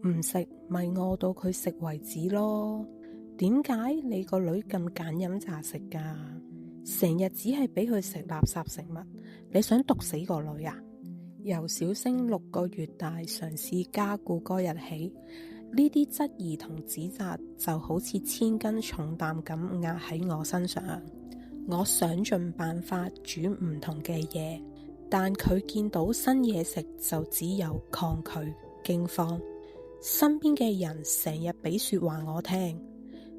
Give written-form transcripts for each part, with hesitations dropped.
唔食咪餓到佢食為止咯。點解你個女咁揀飲擇食㗎？成日只係俾佢食垃圾食物，你想毒死個女啊？由小星6個月大嘗試加固嗰日起，呢啲質疑同指責就好似千斤重擔咁壓喺我身上。我想盡辦法煮唔同嘅嘢，但佢見到新嘢食就只有抗拒、驚慌。身邊嘅人成日俾說話我聽，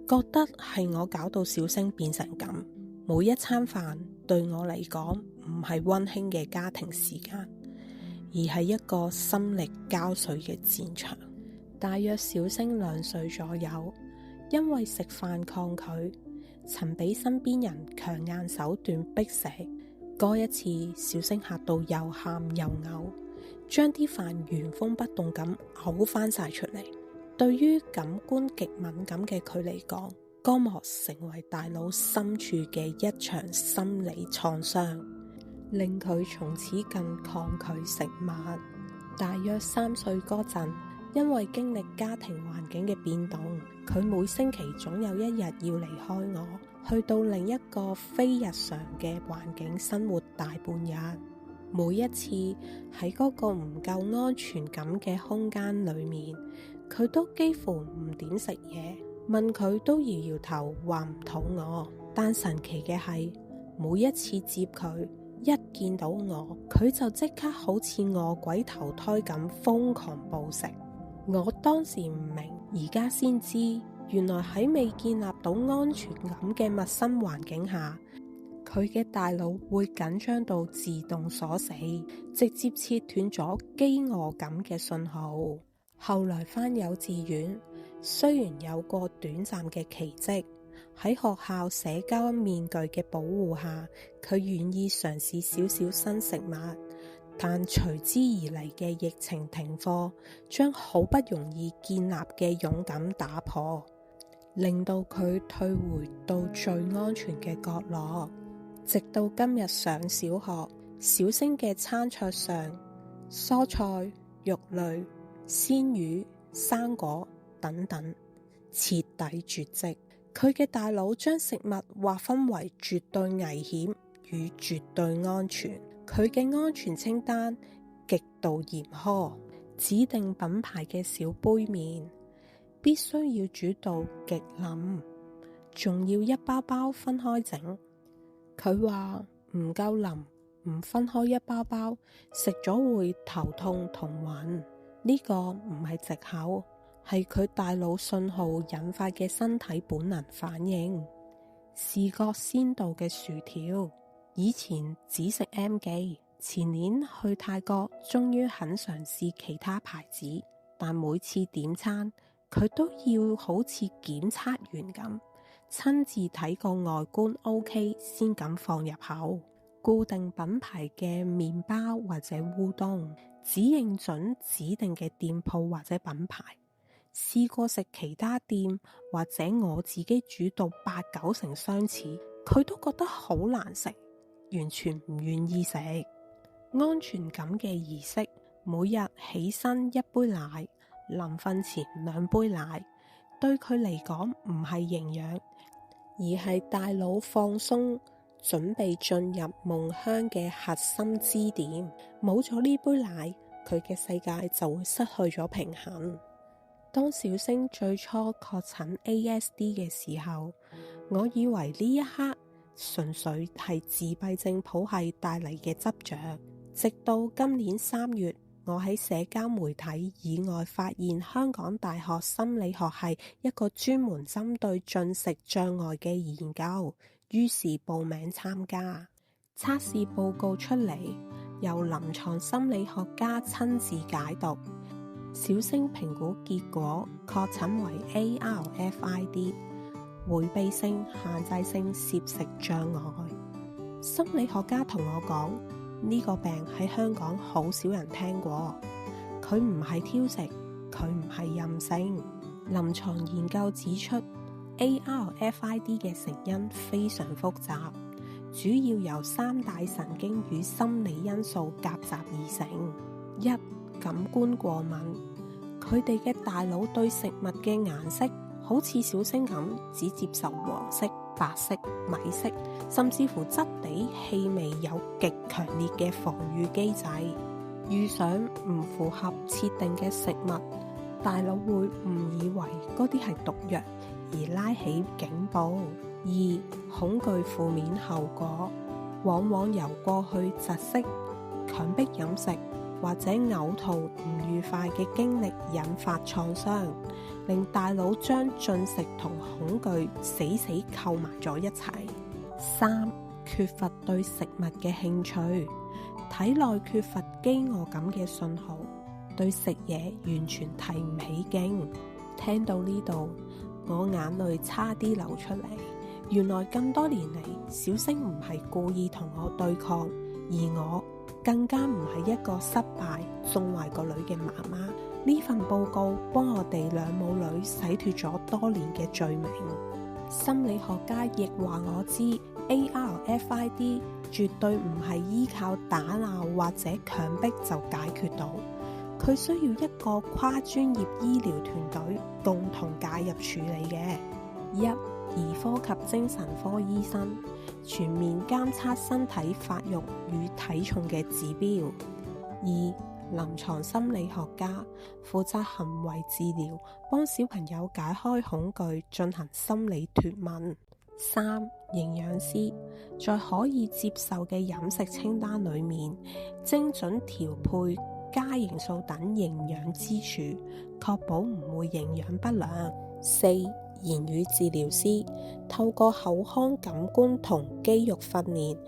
覺得係我搞到小星變成咁。每一餐飯對我嚟講唔係溫馨嘅家庭時間，而係一個心力交瘁嘅戰場。大約小星2歲左右，因為食飯抗拒，曾俾身邊人強硬手段逼食。嗰一次，小星嚇到又喊又嘔，將啲飯原封不動咁嘔翻晒出嚟。對於感官極敏感嘅佢嚟講，嗰幕成為大腦深處嘅一場心理創傷，令佢從此更抗拒食物。大約3歲嗰陣，因為經歷家庭環境嘅變動，佢每星期總有一日要離開我，去到另一個非日常嘅環境生活大半日。每一次喺嗰個唔夠安全感嘅空間裏面，佢都幾乎唔點食嘢，問佢都搖搖頭，話唔肚餓。但神奇嘅係，每一次接佢，一見到我，佢就即刻好似餓鬼投胎咁瘋狂暴食。我當時唔明，而家先知，原來喺未建立到安全感嘅陌生環境下，佢嘅大腦會緊張到自動鎖死，直接切斷咗飢餓感嘅信號。後來返幼稚園，雖然有過短暫嘅奇蹟，喺學校社交面具嘅保護下，佢願意嘗試少少新食物，但隨之而嚟嘅疫情停課，將好不容易建立嘅勇敢打破，令到佢退回到最安全嘅角落。直到今日上小學，小星嘅餐桌上，蔬菜、肉類、鮮魚、生果等等徹底絕跡。佢嘅大腦將食物劃分為絕對危險與絕對安全。佢嘅安全清單極度嚴苛，指定品牌嘅小杯麵必須要煮到極腍，仲要一包包分開整。佢話唔夠腍，唔分開一包包，食咗會頭痛同暈。呢個唔係藉口，係佢大腦信號引發嘅身體本能反應。視覺先導嘅薯條，以前只食 M 記，前年去泰國終於肯嘗試其他牌子，但每次點餐佢都要好似檢測員咁，親自睇個外觀 OK 先敢放入口。固定品牌嘅麵包或者烏冬，只認準指定嘅店鋪或者品牌。試過食其他店或者我自己煮到8、9成相似，佢都覺得好難食，完全唔願意食。安全感嘅儀式，每日起身一杯奶，臨瞓前2杯奶，對佢嚟講唔係營養，而係大腦放鬆，準備進入夢鄉嘅核心支點。冇咗呢杯奶，佢嘅世界就會失去咗平衡。當小星最初確診 ASD 嘅時候，我以為呢一刻純粹係自閉症譜系帶嚟嘅執着。直到今年3月，我喺社交媒體以外發現香港大學心理學系一個專門針對進食障礙嘅研究，於是報名參加。測試報告出嚟，由臨床心理學家親自解讀。小星評估結果確診為 ARFID， 迴避性限制性攝食障礙。心理學家同我講，呢個病喺香港好少人聽過。佢唔係挑食，佢唔係任性。臨床研究指出， ARFID 嘅成因非常複雜，主要由3大神經與心理因素夾雜而成。1、感官過敏，佢哋嘅大腦對食物嘅顏色好似小星咁，只接受黃色、白色、米色，甚至乎質地、氣味有極強烈嘅防禦機制。遇上唔符合設定嘅食物，大腦會誤以為嗰啲係毒藥，而拉起警報。二、恐懼負面後果，往往由過去窒息、強迫飲食或者嘔吐唔愉快嘅經歷引發創傷，令大腦將進食同恐懼死死扣埋咗一齊。三、缺乏對食物嘅興趣，體內缺乏飢餓感嘅信號，對食嘢完全提唔起勁。聽到呢度，我眼淚差啲流出嚟。原來咁多年嚟，小星唔係故意同我對抗，而我更加唔係一個失敗縱壞個女嘅媽媽。呢份報告幫我哋兩母女洗脫咗多年嘅罪名。心理學家亦話我知 ARFID 絕對唔係依靠打鬧或者強迫就解決到，佢需要一個跨專業醫療團隊共同介入處理嘅。一、兒科及精神科醫生全面監測身體發育與體重嘅指標。二、臨床心理學家負責行為治療，幫小朋友解開恐懼，進行心理脫問。三、營養師在可以接受嘅飲食清單裏面，精準調配加營素等營養支柱，確保唔會營養不良。四、言語治療師透過口腔感官同肌肉訓練，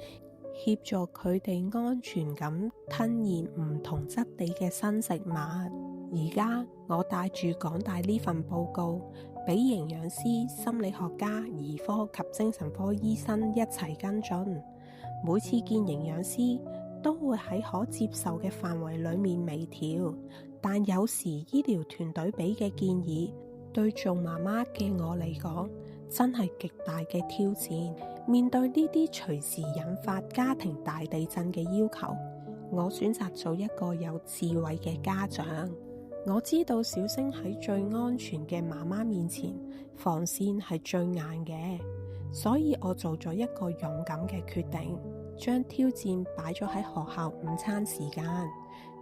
協助佢哋安全咁吞嚥唔同質地嘅新食物。而家我帶住港大呢份報告，俾營養師、心理學家、兒科及精神科醫生一齊跟進。每次見營養師都會喺可接受嘅範圍裏面微調，但有時醫療團隊俾嘅建議，對做媽媽嘅我嚟講，真係極大嘅挑戰。面對呢啲隨時引發家庭大地震嘅要求，我選擇做一個有智慧嘅家長。我知道小星喺最安全嘅媽媽面前，防線係最硬嘅，所以我做咗一個勇敢嘅決定，將挑戰擺咗喺學校午餐時間，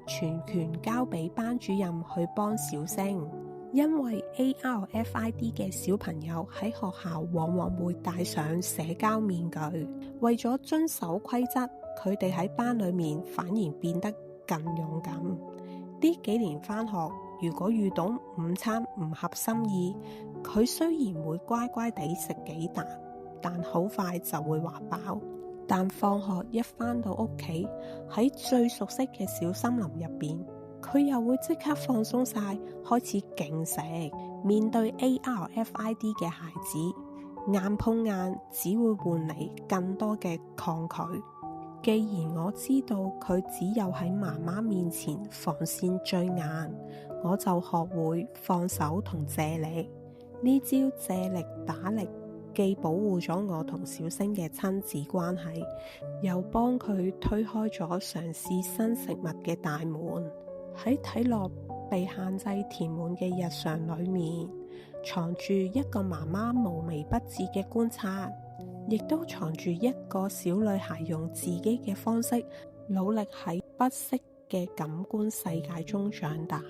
全權交俾班主任去幫小星。因為 ARFID 嘅小朋友喺學校往往會戴上社交面具，為咗遵守規則，佢哋喺班裏面反而變得更勇敢。呢幾年返學，如果遇到午餐唔合心意，佢雖然會乖乖地食幾啖，但好快就會話飽。但放學一返到屋企，喺最熟悉嘅小森林入邊，佢又會即刻放鬆晒，開始勁食。面對 ARFID 嘅孩子，硬碰硬只會換嚟更多嘅抗拒。既然我知道佢只有喺媽媽面前防線最硬，我就學會放手同借力。呢招借力打力，既保護咗我同小星嘅親子關係，又幫佢推開咗嘗試新食物嘅大門。喺睇落被限制填滿嘅日常裏面，藏住一個媽媽無微不至嘅觀察，亦都藏住一個小女孩用自己嘅方式努力喺不息嘅感官世界中長大。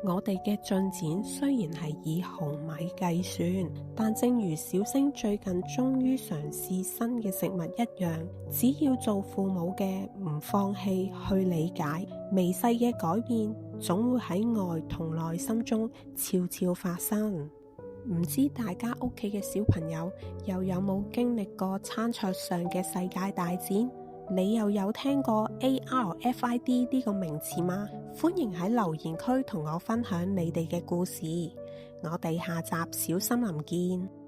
我哋嘅進展雖然係以毫米計算，但正如小星最近終於嘗試新嘅食物一樣，只要做父母嘅唔放棄去理解，微細嘅改變總會喺愛同內心中悄悄發生。唔知大家屋企嘅小朋友又有冇經歷過餐桌上嘅世界大戰？你又有聽過 ARFID 呢個名詞嗎？歡迎喺留言區同我分享你哋嘅故事。我哋下集小森林見。